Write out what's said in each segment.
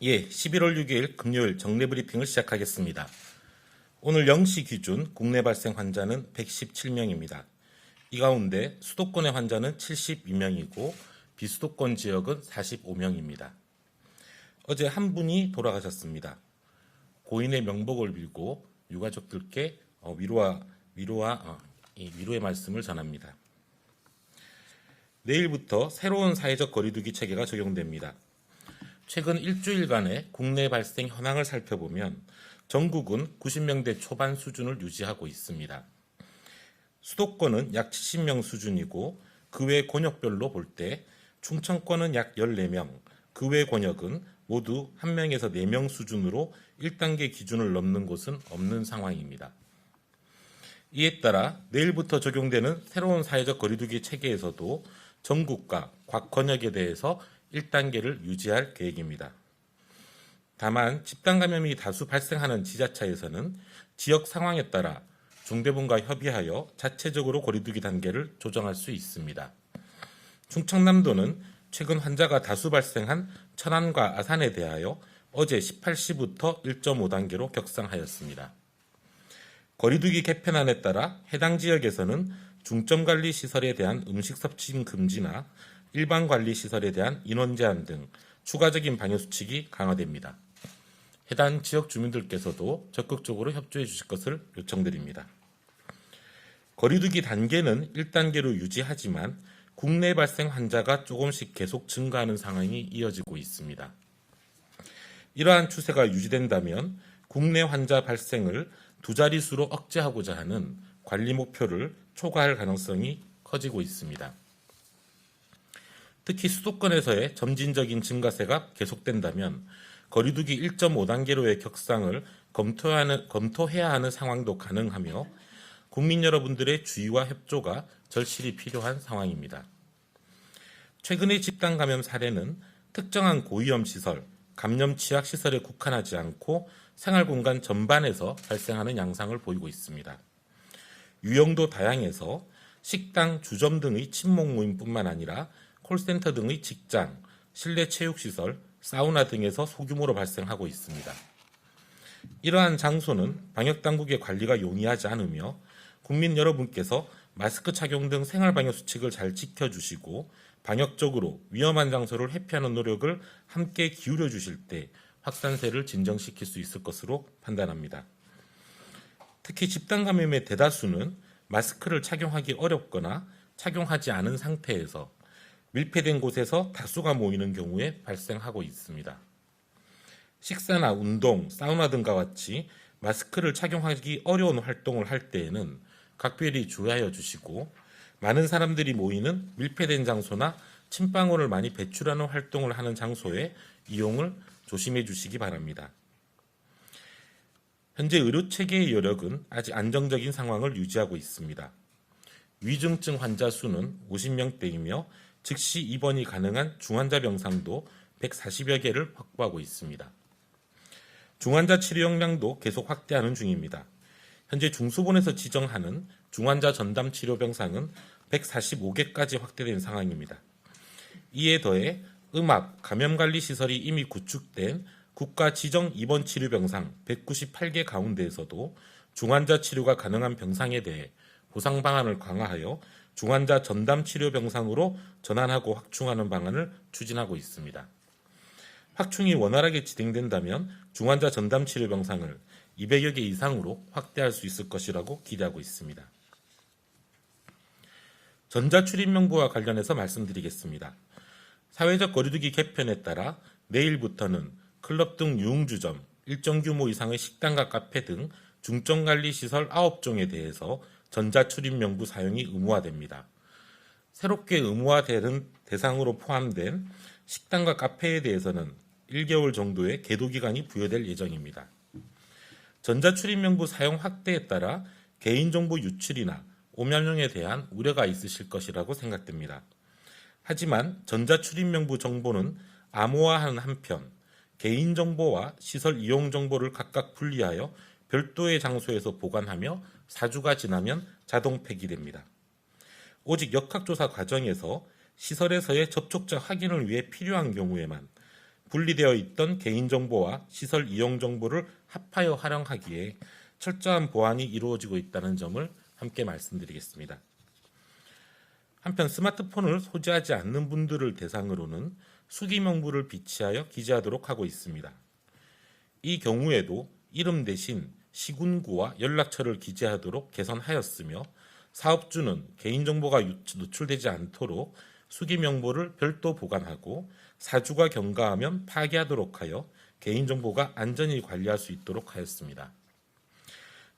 예, 11월 6일 금요일 정례 브리핑을 시작하겠습니다. 오늘 0시 기준 국내 발생 환자는 117명입니다. 이 가운데 수도권의 환자는 72명이고 비수도권 지역은 45명입니다. 어제 한 분이 돌아가셨습니다. 고인의 명복을 빌고 유가족들께 위로의 말씀을 전합니다. 내일부터 새로운 사회적 거리두기 체계가 적용됩니다. 최근 일주일간의 국내 발생 현황을 살펴보면 전국은 90명대 초반 수준을 유지하고 있습니다. 수도권은 약 70명 수준이고 그 외 권역별로 볼 때 충청권은 약 14명, 그 외 권역은 모두 1명에서 4명 수준으로 1단계 기준을 넘는 곳은 없는 상황입니다. 이에 따라 내일부터 적용되는 새로운 사회적 거리두기 체계에서도 전국과 각 권역에 대해서 1단계를 유지할 계획입니다. 다만 집단 감염이 다수 발생하는 지자체에서는 지역 상황에 따라 중대본과 협의하여 자체적으로 거리두기 단계를 조정할 수 있습니다. 충청남도는 최근 환자가 다수 발생한 천안과 아산에 대하여 어제 18시부터 1.5단계로 격상하였습니다. 거리두기 개편안에 따라 해당 지역에서는 중점관리시설에 대한 음식 섭취 금지나 일반관리시설에 대한 인원 제한 등 추가적인 방역수칙이 강화됩니다. 해당 지역 주민들께서도 적극적으로 협조해 주실 것을 요청드립니다. 거리두기 단계는 1단계로 유지하지만 국내 발생 환자가 조금씩 계속 증가하는 상황이 이어지고 있습니다. 이러한 추세가 유지된다면 국내 환자 발생을 두 자릿수로 억제하고자 하는 관리 목표를 초과할 가능성이 커지고 있습니다. 특히 수도권에서의 점진적인 증가세가 계속된다면 거리두기 1.5단계로의 격상을 검토해야 하는 상황도 가능하며 국민 여러분들의 주의와 협조가 절실히 필요한 상황입니다. 최근의 집단 감염 사례는 특정한 고위험 시설, 감염 취약 시설에 국한하지 않고 생활공간 전반에서 발생하는 양상을 보이고 있습니다. 유형도 다양해서 식당, 주점 등의 친목 모임뿐만 아니라 콜센터 등의 직장, 실내 체육시설, 사우나 등에서 소규모로 발생하고 있습니다. 이러한 장소는 방역당국의 관리가 용이하지 않으며 국민 여러분께서 마스크 착용 등 생활방역 수칙을 잘 지켜주시고 방역적으로 위험한 장소를 회피하는 노력을 함께 기울여 주실 때 확산세를 진정시킬 수 있을 것으로 판단합니다. 특히 집단 감염의 대다수는 마스크를 착용하기 어렵거나 착용하지 않은 상태에서 밀폐된 곳에서 다수가 모이는 경우에 발생하고 있습니다. 식사나 운동, 사우나 등과 같이 마스크를 착용하기 어려운 활동을 할 때에는 각별히 주의하여 주시고 많은 사람들이 모이는 밀폐된 장소나 침방울을 많이 배출하는 활동을 하는 장소의 이용을 조심해 주시기 바랍니다. 현재 의료체계의 여력은 아직 안정적인 상황을 유지하고 있습니다. 위중증 환자 수는 50명대이며 즉시 입원이 가능한 중환자 병상도 140여 개를 확보하고 있습니다. 중환자 치료 역량도 계속 확대하는 중입니다. 현재 중수본에서 지정하는 중환자 전담 치료 병상은 145개까지 확대된 상황입니다. 이에 더해 음압, 감염관리시설이 이미 구축된 국가 지정 입원 치료 병상 198개 가운데에서도 중환자 치료가 가능한 병상에 대해 보상 방안을 강화하여 중환자 전담 치료 병상으로 전환하고 확충하는 방안을 추진하고 있습니다. 확충이 원활하게 진행된다면 중환자 전담 치료 병상을 200여 개 이상으로 확대할 수 있을 것이라고 기대하고 있습니다. 전자출입명부와 관련해서 말씀드리겠습니다. 사회적 거리두기 개편에 따라 내일부터는 클럽 등 유흥주점, 일정 규모 이상의 식당과 카페 등 중점관리시설 9종에 대해서 전자출입명부 사용이 의무화됩니다. 새롭게 의무화되는 대상으로 포함된 식당과 카페에 대해서는 1개월 정도의 계도기간이 부여될 예정입니다. 전자출입명부 사용 확대에 따라 개인정보 유출이나 오염용에 대한 우려가 있으실 것이라고 생각됩니다. 하지만 전자출입명부 정보는 암호화하는 한편 개인정보와 시설 이용정보를 각각 분리하여 별도의 장소에서 보관하며 4주가 지나면 자동 폐기됩니다. 오직 역학조사 과정에서 시설에서의 접촉자 확인을 위해 필요한 경우에만 분리되어 있던 개인정보와 시설 이용 정보를 합하여 활용하기에 철저한 보안이 이루어지고 있다는 점을 함께 말씀드리겠습니다. 한편 스마트폰을 소지하지 않는 분들을 대상으로는 수기명부를 비치하여 기재하도록 하고 있습니다. 이 경우에도 이름 대신 시군구와 연락처를 기재하도록 개선하였으며 사업주는 개인정보가 노출되지 않도록 수기명부를 별도 보관하고 사주가 경과하면 파기하도록 하여 개인정보가 안전히 관리할 수 있도록 하였습니다.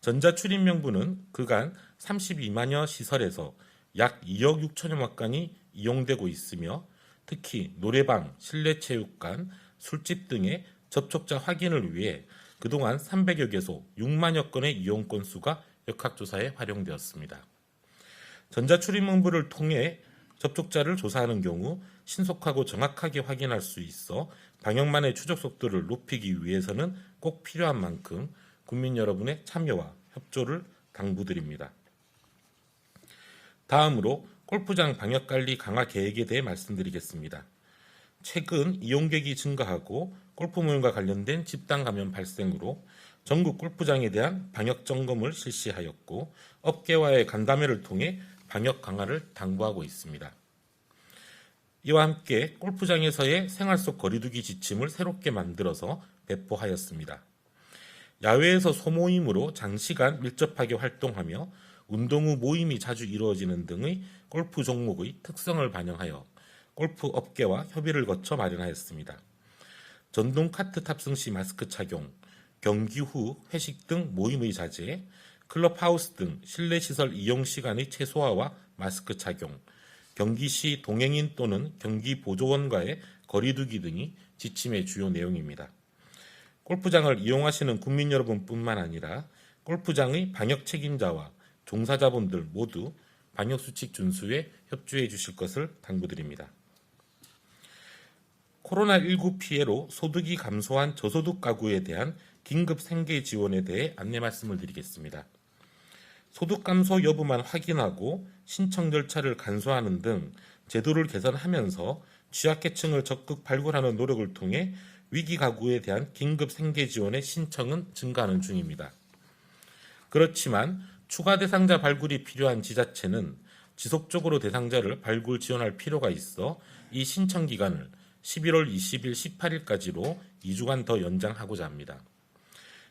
전자출입명부는 그간 32만여 시설에서 약 2억 6천여만 건이 이용되고 있으며 특히 노래방, 실내체육관, 술집 등의 접촉자 확인을 위해 그동안 300여 개소 6만여 건의 이용 건수가 역학조사에 활용되었습니다. 전자출입명부를 통해 접촉자를 조사하는 경우 신속하고 정확하게 확인할 수 있어 방역만의 추적 속도를 높이기 위해서는 꼭 필요한 만큼 국민 여러분의 참여와 협조를 당부드립니다. 다음으로 골프장 방역관리 강화 계획에 대해 말씀드리겠습니다. 최근 이용객이 증가하고 골프 모임과 관련된 집단 감염 발생으로 전국 골프장에 대한 방역 점검을 실시하였고 업계와의 간담회를 통해 방역 강화를 당부하고 있습니다. 이와 함께 골프장에서의 생활 속 거리두기 지침을 새롭게 만들어서 배포하였습니다. 야외에서 소모임으로 장시간 밀접하게 활동하며 운동 후 모임이 자주 이루어지는 등의 골프 종목의 특성을 반영하여 골프 업계와 협의를 거쳐 마련하였습니다. 전동 카트 탑승 시 마스크 착용, 경기 후 회식 등 모임의 자제, 클럽하우스 등 실내시설 이용 시간의 최소화와 마스크 착용, 경기 시 동행인 또는 경기 보조원과의 거리두기 등이 지침의 주요 내용입니다. 골프장을 이용하시는 국민 여러분뿐만 아니라 골프장의 방역 책임자와 종사자분들 모두 방역수칙 준수에 협조해 주실 것을 당부드립니다. 코로나19 피해로 소득이 감소한 저소득 가구에 대한 긴급 생계 지원에 대해 안내 말씀을 드리겠습니다. 소득 감소 여부만 확인하고 신청 절차를 간소화하는 등 제도를 개선하면서 취약계층을 적극 발굴하는 노력을 통해 위기 가구에 대한 긴급 생계 지원의 신청은 증가하는 중입니다. 그렇지만 추가 대상자 발굴이 필요한 지자체는 지속적으로 대상자를 발굴 지원할 필요가 있어 이 신청 기간을 11월 20일 18일까지로 2주간 더 연장하고자 합니다.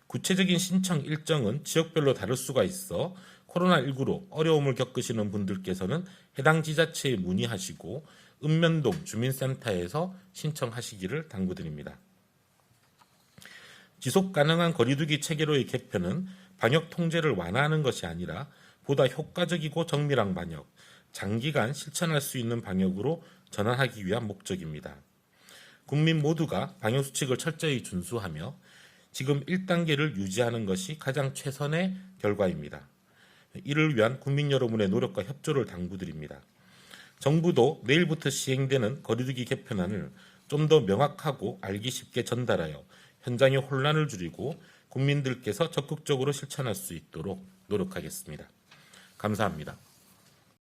구체적인 신청 일정은 지역별로 다를 수가 있어 코로나19로 어려움을 겪으시는 분들께서는 해당 지자체에 문의하시고 읍면동 주민센터에서 신청하시기를 당부드립니다. 지속 가능한 거리두기 체계로의 개편은 방역 통제를 완화하는 것이 아니라 보다 효과적이고 정밀한 방역, 장기간 실천할 수 있는 방역으로 전환하기 위한 목적입니다. 국민 모두가 방역수칙을 철저히 준수하며 지금 1단계를 유지하는 것이 가장 최선의 결과입니다. 이를 위한 국민 여러분의 노력과 협조를 당부드립니다. 정부도 내일부터 시행되는 거리두기 개편안을 좀 더 명확하고 알기 쉽게 전달하여 현장의 혼란을 줄이고 국민들께서 적극적으로 실천할 수 있도록 노력하겠습니다. 감사합니다.